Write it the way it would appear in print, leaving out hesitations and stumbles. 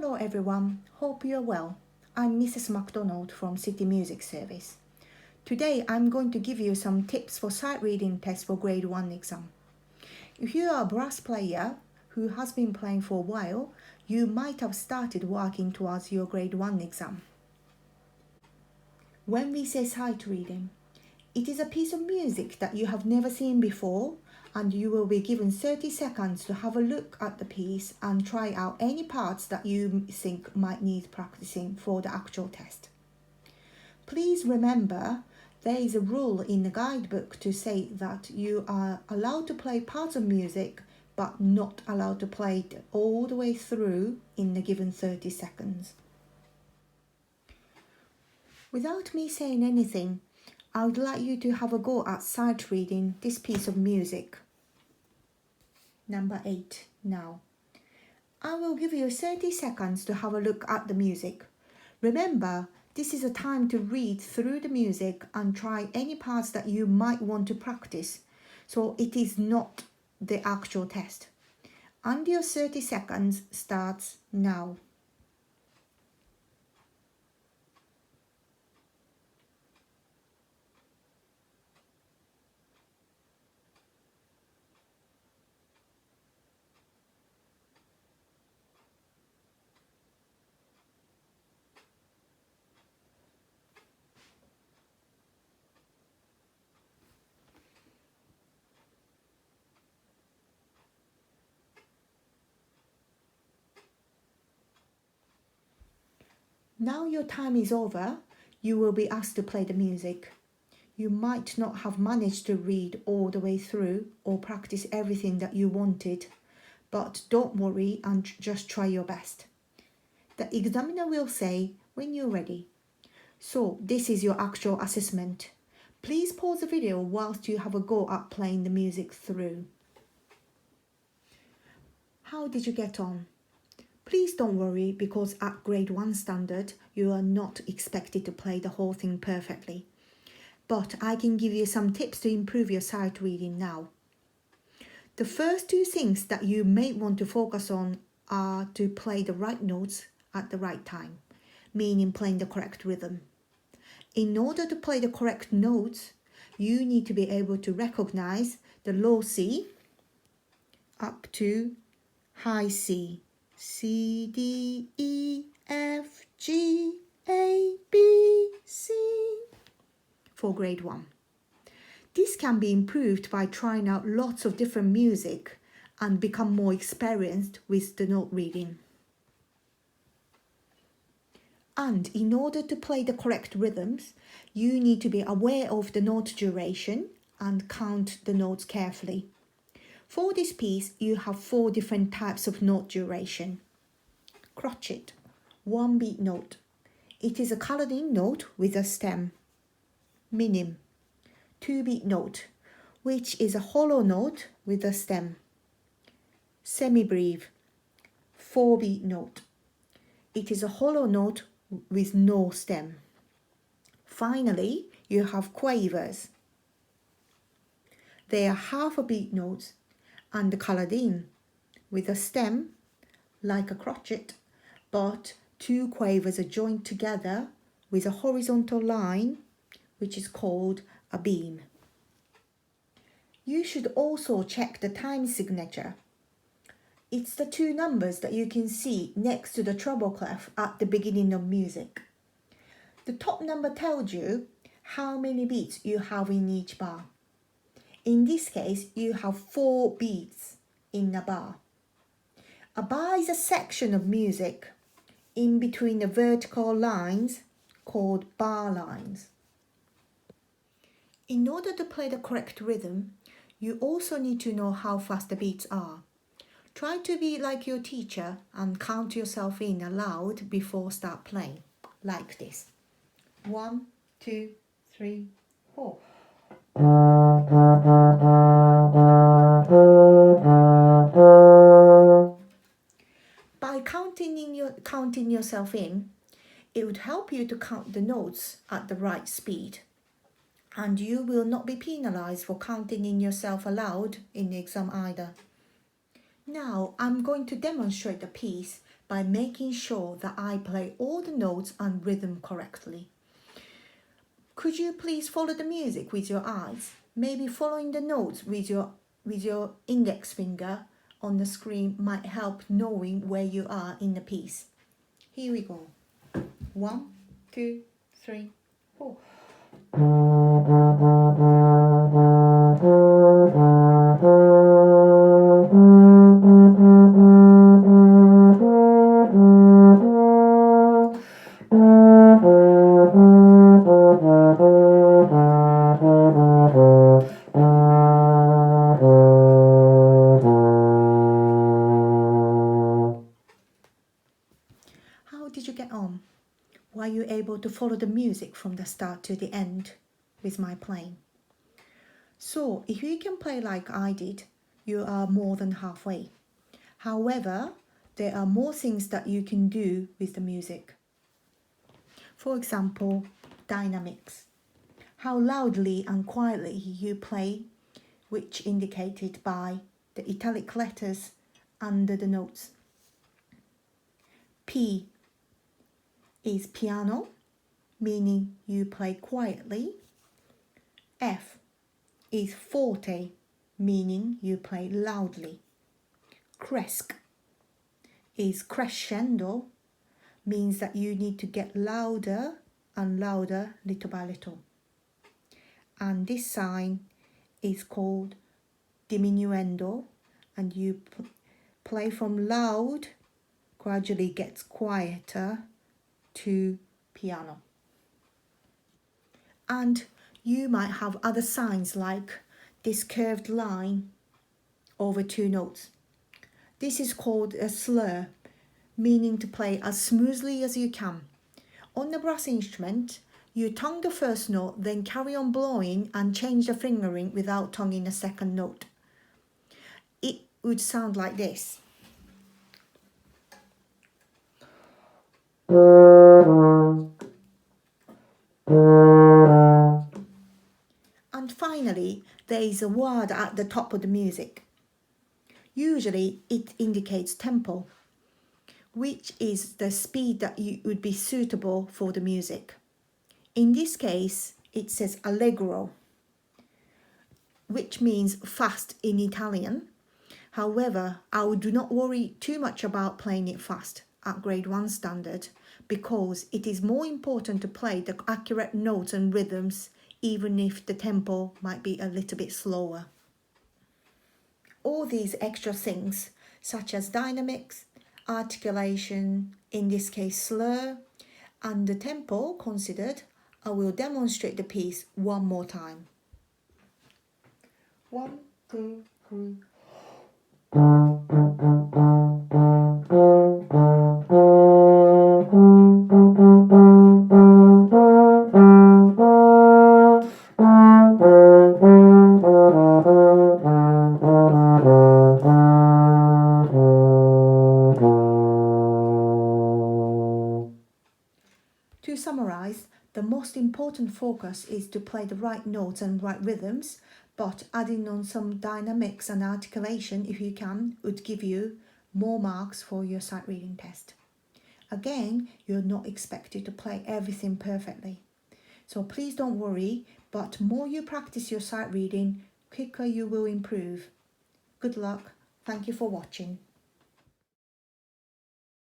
Hello everyone, hope you're well. I'm Mrs. MacDonald from City Music Service. Today I'm going to give you some tips for sight reading test for grade 1 exam. If you are a brass player who has been playing for a while, you might have started working towards your grade 1 exam. When we say sight reading, it is a piece of music that you have never seen before, and you will be given 30 seconds to have a look at the piece and try out any parts that you think might need practicing for the actual test. Please remember, there is a rule in the guidebook to say that you are allowed to play parts of music but not allowed to play it all the way through in the given 30 seconds. Without me saying anything, I would like you to have a go at sight reading this piece of music. Number 8 now. I will give you 30 seconds to have a look at the music. Remember, this is a time to read through the music and try any parts that you might want to practice, so it is not the actual test. And your 30 seconds starts now. Now your time is over, you will be asked to play the music. You might not have managed to read all the way through or practice everything that you wanted, but don't worry and just try your best. The examiner will say when you're ready. So this is your actual assessment. Please pause the video whilst you have a go at playing the music through. How did you get on? Please don't worry, because at grade 1 standard, you are not expected to play the whole thing perfectly. But I can give you some tips to improve your sight reading now. The first two things that you may want to focus on are to play the right notes at the right time, meaning playing the correct rhythm. In order to play the correct notes, you need to be able to recognize the low C up to high C. C, D, E, F, G, A, B, C for grade 1. This can be improved by trying out lots of different music and become more experienced with the note reading. And in order to play the correct rhythms, you need to be aware of the note duration and count the notes carefully. For this piece, you have 4 different types of note duration. Crotchet, 1 beat note. It is a coloured in note with a stem. Minim, 2 beat note, which is a hollow note with a stem. Semibreve, 4 beat note. It is a hollow note with no stem. Finally, you have quavers. They are half a beat notes and coloured in with a stem like a crotchet, but 2 quavers are joined together with a horizontal line, which is called a beam. You should also check the time signature. It's the 2 numbers that you can see next to the treble clef at the beginning of music. The top number tells you how many beats you have in each bar. In this case, you have 4 beats in a bar. A bar is a section of music in between the vertical lines called bar lines. In order to play the correct rhythm, you also need to know how fast the beats are. Try to be like your teacher and count yourself in aloud before start playing, like this. 1, 2, 3, 4. By counting yourself in, it would help you to count the notes at the right speed, and you will not be penalised for counting in yourself aloud in the exam either. Now I'm going to demonstrate the piece. by making sure that I play all the notes and rhythm correctly. Could you please follow the music with your eyes? Maybe following the notes with your index finger on the screen might help knowing where you are in the piece. Here we go. 1, 2, 3, 4. How did you get on? Were you able to follow the music from the start to the end with my playing? So, if you can play like I did, you are more than halfway. However, there are more things that you can do with the music. For example, dynamics. How loudly and quietly you play, which indicated by the italic letters under the notes. P is piano, meaning you play quietly. F is forte, meaning you play loudly. Cresc is crescendo, means that you need to get louder and louder little by little. And this sign is called diminuendo, and you play from loud, gradually gets quieter to piano. And you might have other signs like this curved line over two notes. This is called a slur, meaning to play as smoothly as you can. On the brass instrument, you tongue the first note, then carry on blowing and change the fingering without tonguing the second note. It would sound like this. And finally, there is a word at the top of the music. Usually it indicates tempo, which is the speed that would be suitable for the music. In this case, it says allegro, which means fast in Italian. However, I do not worry too much about playing it fast at grade 1 standard, because it is more important to play the accurate notes and rhythms, even if the tempo might be a little bit slower. All these extra things, such as dynamics, articulation, in this case slur, and the tempo considered, I will demonstrate the piece one more time. 1, 2, 3. To summarize, the most important focus is to play the right notes and right rhythms, but adding on some dynamics and articulation, if you can, would give you more marks for your sight reading test. Again, you're not expected to play everything perfectly. So please don't worry, but more you practice your sight reading, quicker you will improve. Good luck. Thank you for watching.